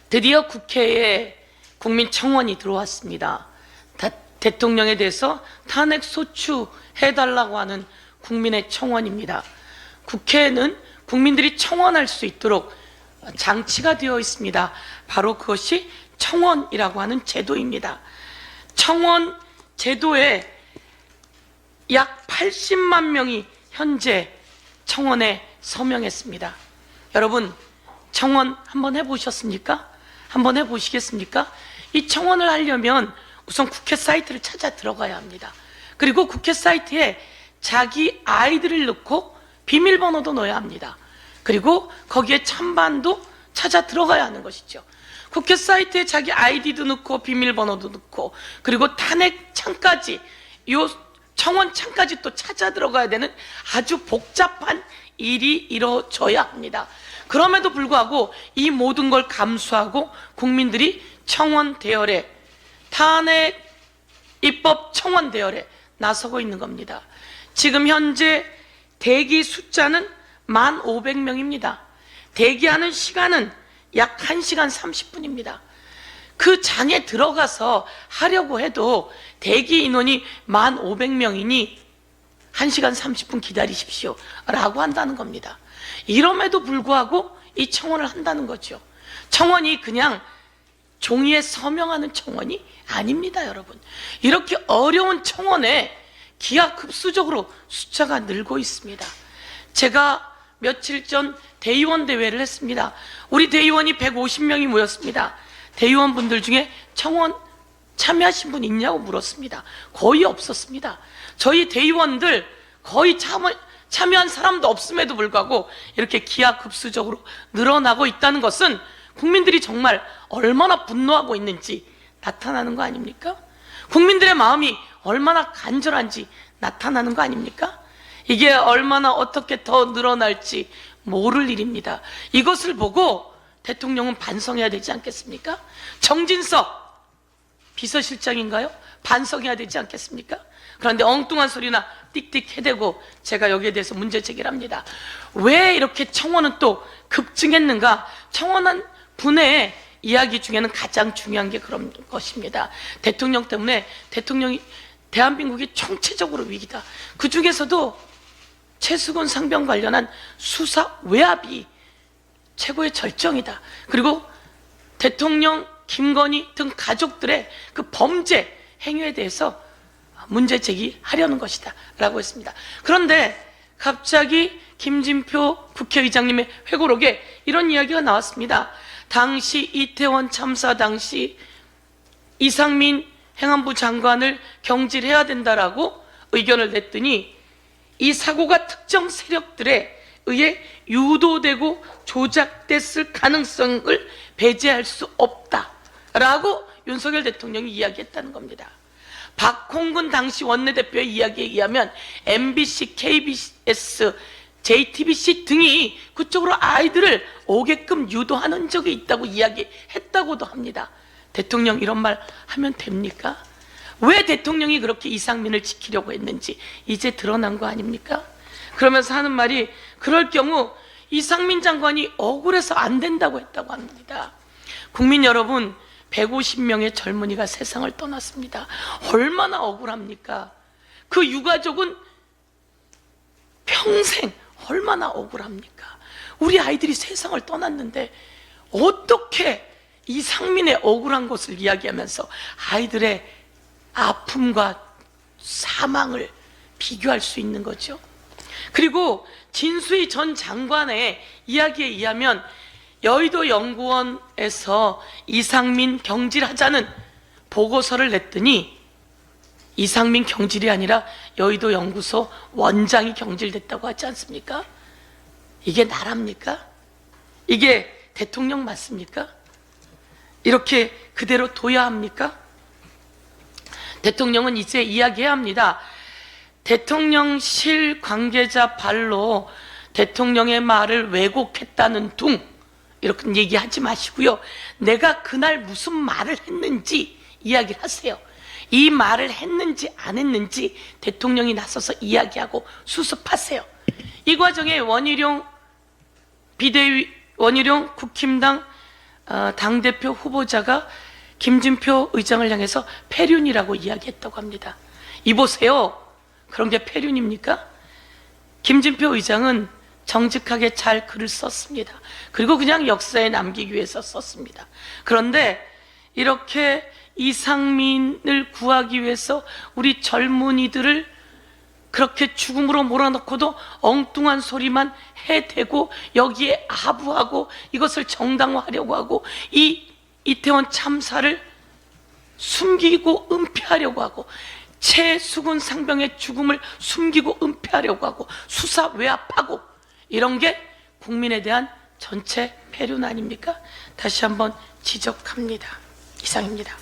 드디어 국회에 국민청원이 들어왔습니다. 대통령에 대해서 탄핵 소추해달라고 하는 국민의 청원입니다. 국회에는 국민들이 청원할 수 있도록 장치가 되어 있습니다. 바로 그것이 청원이라고 하는 제도입니다. 청원 제도에 약 80만 명이 현재 청원에 서명했습니다. 여러분, 청원 한번 해보셨습니까? 한번 해보시겠습니까? 이 청원을 하려면 우선 국회 사이트를 찾아 들어가야 합니다. 그리고 국회 사이트에 자기 아이디를 넣고 비밀번호도 넣어야 합니다. 그리고 거기에 찬반도 찾아 들어가야 하는 것이죠. 국회 사이트에 자기 아이디도 넣고 비밀번호도 넣고 그리고 탄핵 창까지, 요 청원 창까지 또 찾아 들어가야 되는 아주 복잡한 일이 이루어져야 합니다. 그럼에도 불구하고 이 모든 걸 감수하고 국민들이 청원 대열에, 탄핵 입법 청원 대열에 나서고 있는 겁니다. 지금 현재 대기 숫자는 1,500명입니다. 대기하는 시간은 약 1시간 30분입니다. 그 장에 들어가서 하려고 해도 대기 인원이 1,500명이니 1시간 30분 기다리십시오 라고 한다는 겁니다. 이럼에도 불구하고 이 청원을 한다는 거죠. 청원이 그냥 종이에 서명하는 청원이 아닙니다, 여러분. 이렇게 어려운 청원에 기하급수적으로 숫자가 늘고 있습니다. 제가 며칠 전 대의원 대회를 했습니다. 우리 대의원이 150명이 모였습니다. 대의원분들 중에 청원 참여하신 분 있냐고 물었습니다. 거의 없었습니다. 저희 대의원들 거의 참여한 사람도 없음에도 불구하고 이렇게 기하급수적으로 늘어나고 있다는 것은 국민들이 정말 얼마나 분노하고 있는지 나타나는 거 아닙니까? 국민들의 마음이 얼마나 간절한지 나타나는 거 아닙니까? 이게 얼마나 어떻게 더 늘어날지 모를 일입니다. 이것을 보고 대통령은 반성해야 되지 않겠습니까? 정진석 비서실장인가요? 반성해야 되지 않겠습니까? 그런데 엉뚱한 소리나 띡띡 해대고 제가 여기에 대해서 문제 제기를 합니다. 왜 이렇게 청원은 또 급증했는가? 청원한 분의 이야기 중에는 가장 중요한 게 그런 것입니다. 대통령 때문에 대한민국이 총체적으로 위기다. 그 중에서도 최수근 상병 관련한 수사 외압이 최고의 절정이다. 그리고 대통령 김건희 등 가족들의 그 범죄 행위에 대해서 문제 제기하려는 것이다 라고 했습니다. 그런데 갑자기 김진표 국회의장님의 회고록에 이런 이야기가 나왔습니다. 당시 이태원 참사 당시 이상민 행안부 장관을 경질해야 된다라고 의견을 냈더니 이 사고가 특정 세력들에 의해 유도되고 조작됐을 가능성을 배제할 수 없다라고 윤석열 대통령이 이야기했다는 겁니다. 박홍근 당시 원내대표의 이야기에 의하면 MBC, KBS, JTBC 등이 그쪽으로 아이들을 오게끔 유도하는 적이 있다고 이야기했다고도 합니다. 대통령 이런 말 하면 됩니까? 왜 대통령이 그렇게 이상민을 지키려고 했는지 이제 드러난 거 아닙니까? 그러면서 하는 말이 그럴 경우 이상민 장관이 억울해서 안 된다고 했다고 합니다. 국민 여러분, 150명의 젊은이가 세상을 떠났습니다. 얼마나 억울합니까? 그 유가족은 평생 얼마나 억울합니까? 우리 아이들이 세상을 떠났는데 어떻게 이상민의 억울한 것을 이야기하면서 아이들의 아픔과 사망을 비교할 수 있는 거죠. 그리고 진수희 전 장관의 이야기에 의하면 여의도 연구원에서 이상민 경질하자는 보고서를 냈더니 이상민 경질이 아니라 여의도 연구소 원장이 경질됐다고 하지 않습니까? 이게 나랍니까? 이게 대통령 맞습니까? 이렇게 그대로 둬야 합니까? 대통령은 이제 이야기해야 합니다. 대통령실 관계자 발로 대통령의 말을 왜곡했다는 둥 이렇게 얘기하지 마시고요. 내가 그날 무슨 말을 했는지 이야기를 하세요. 이 말을 했는지 안 했는지 대통령이 나서서 이야기하고 수습하세요. 이 과정에 원희룡 비대위 원희룡 국힘당 당대표 후보자가 김진표 의장을 향해서 폐륜이라고 이야기했다고 합니다. 이보세요. 그런 게 폐륜입니까? 김진표 의장은 정직하게 잘 글을 썼습니다. 그리고 그냥 역사에 남기기 위해서 썼습니다. 그런데 이렇게 이상민을 구하기 위해서 우리 젊은이들을 그렇게 죽음으로 몰아넣고도 엉뚱한 소리만 해대고 여기에 하부하고 이것을 정당화하려고 하고 이 이태원 참사를 숨기고 은폐하려고 하고 최수근 상병의 죽음을 숨기고 은폐하려고 하고 수사 외압하고 이런 게 국민에 대한 전체 폐륜 아닙니까? 다시 한번 지적합니다. 이상입니다.